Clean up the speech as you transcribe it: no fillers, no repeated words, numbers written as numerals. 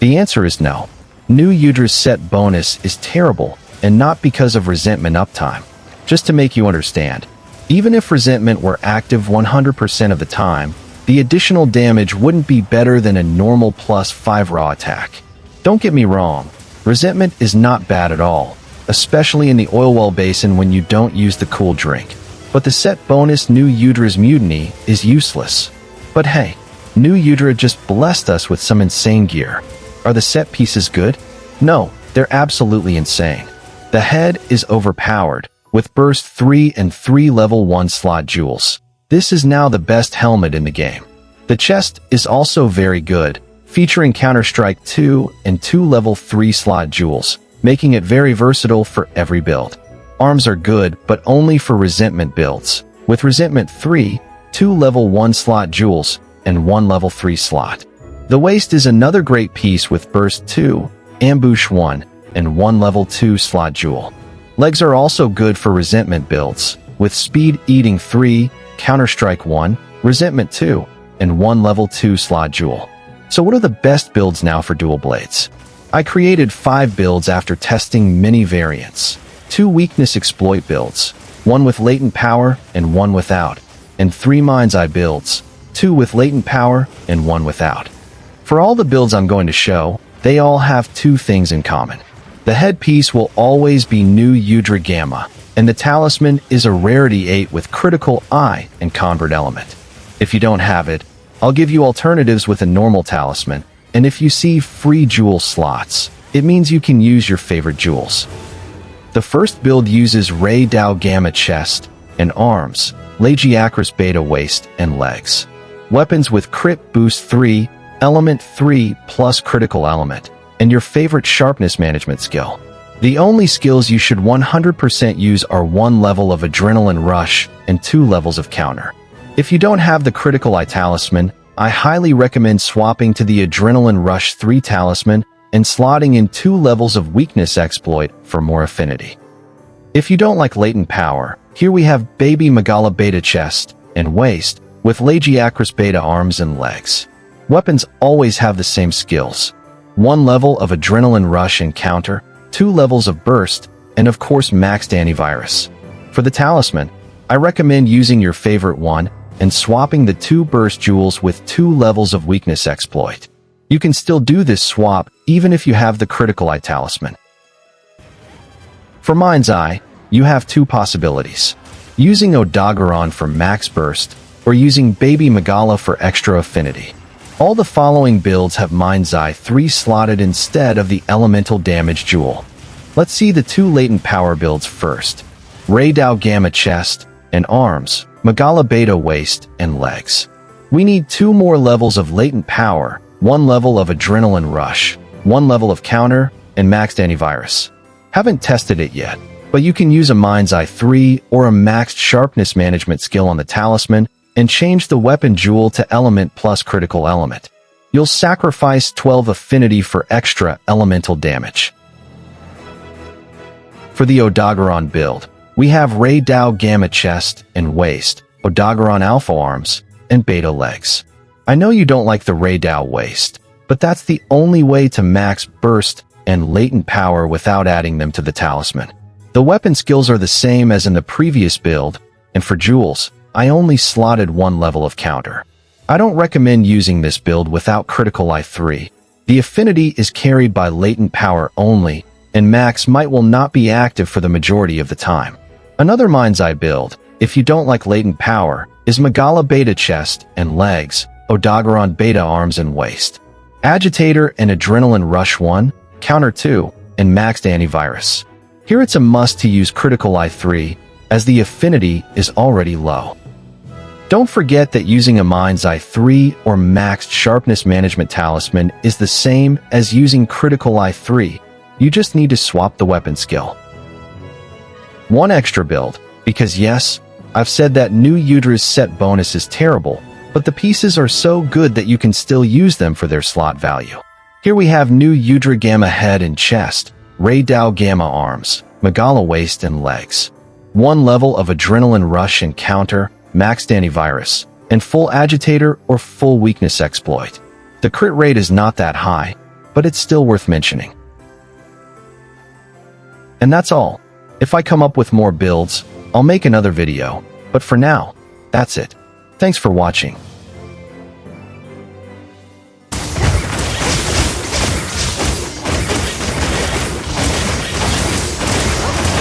The answer is no. Nu Udra's set bonus is terrible, and not because of resentment uptime. Just to make you understand, even if resentment were active 100% of the time, the additional damage wouldn't be better than a normal +5 raw attack. Don't get me wrong, resentment is not bad at all, especially in the oil well basin when you don't use the cool drink. But the set bonus Nu Udra's Mutiny is useless. But hey, Nu Udra just blessed us with some insane gear. Are the set pieces good? No, they're absolutely insane. The head is overpowered, with burst 3 and 3 level 1 slot jewels. This is now the best helmet in the game. The chest is also very good, featuring Counter-Strike 2 and 2 level 3 slot jewels, making it very versatile for every build. Arms are good, but only for resentment builds, with resentment 3, 2 level 1 slot jewels, and 1 level 3 slot. The waist is another great piece with burst 2, ambush 1, and 1 level 2 slot jewel. Legs are also good for resentment builds, with speed eating 3, Counter-Strike 1, resentment 2, and 1 level 2 slot jewel. So what are the best builds now for dual blades? I created 5 builds after testing many variants. 2 weakness exploit builds, 1 with latent power and 1 without, and 3 mind's eye builds, 2 with latent power and 1 without. For all the builds I'm going to show, they all have 2 things in common. The headpiece will always be Nu Udra Gamma, and the talisman is a rarity 8 with critical eye and convert element. If you don't have it, I'll give you alternatives with a normal talisman, and if you see free jewel slots, it means you can use your favorite jewels. The first build uses Ray Dao Gamma chest and arms, Lagiacris Beta waist and legs. Weapons with crit boost 3, element 3 plus critical element, and your favorite sharpness management skill. The only skills you should 100% use are 1 level of Adrenaline Rush and 2 levels of Counter. If you don't have the critical eye talisman, I highly recommend swapping to the Adrenaline Rush 3 talisman and slotting in 2 levels of weakness exploit for more affinity. If you don't like latent power, here we have Baby Megala Beta chest and waist with Lagiacris Beta arms and legs. Weapons always have the same skills. 1 level of Adrenaline Rush and Counter, 2 levels of Burst, and of course maxed antivirus. For the talisman, I recommend using your favorite one and swapping the 2 burst jewels with 2 levels of weakness exploit. You can still do this swap even if you have the critical eye talisman. For mind's eye, you have 2 possibilities. Using Odogaron for max burst, or using Baby Megala for extra affinity. All the following builds have mind's eye 3 slotted instead of the elemental damage jewel. Let's see the 2 latent power builds first. Ray Dao Gamma chest and arms, Megala Beta waist and legs. We need 2 more levels of latent power, 1 level of Adrenaline Rush, 1 level of Counter, and maxed antivirus. Haven't tested it yet, but you can use a mind's eye 3 or a maxed sharpness management skill on the talisman and change the weapon jewel to element plus critical element. You'll sacrifice 12 affinity for extra elemental damage. For the Odogaron build, we have Ray Dao Gamma chest and waist, Odogaron Alpha arms, and Beta legs. I know you don't like the Ray Dao waist, but that's the only way to max burst and latent power without adding them to the talisman. The weapon skills are the same as in the previous build, and for jewels, I only slotted 1 level of Counter. I don't recommend using this build without critical eye 3. The affinity is carried by latent power only, and max might will not be active for the majority of the time. Another mind's eye build, if you don't like latent power, is Megala Beta chest and legs, Odogaron Beta arms and waist. Agitator and Adrenaline Rush 1, Counter 2, and maxed antivirus. Here it's a must to use critical eye 3, as the affinity is already low. Don't forget that using a mind's eye 3 or maxed sharpness management talisman is the same as using critical eye 3. You just need to swap the weapon skill. One extra build, because yes, I've said that Nu Udra's set bonus is terrible, but the pieces are so good that you can still use them for their slot value. Here we have Nu Udra Gamma head and chest, Ray Dao Gamma arms, Megala waist and legs. 1 level of Adrenaline Rush and Counter, maxed antivirus, and full agitator or full weakness exploit. The crit rate is not that high, but it's still worth mentioning. And that's all. If I come up with more builds, I'll make another video, but for now, that's it. Thanks for watching.